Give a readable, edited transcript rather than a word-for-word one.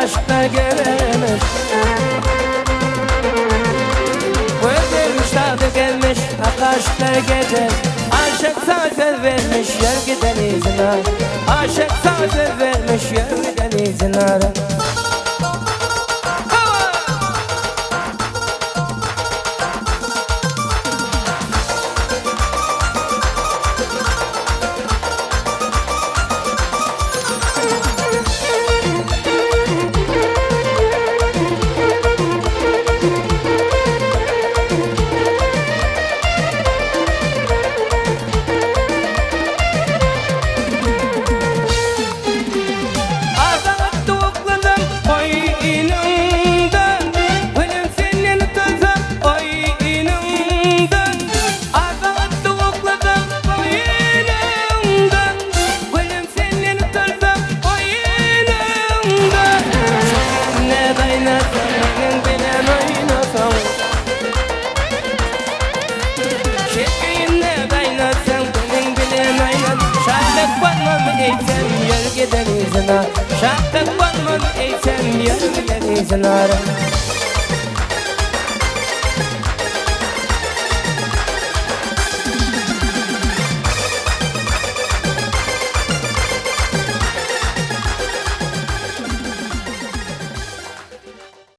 aşkla gelmiş. Gözlermiş tadı gelmiş aşkla gece. Aşık sazı vermiş yer denizine. Aşık sazı vermiş yer denizine. Şarkı bakmam eğitim yer denizine.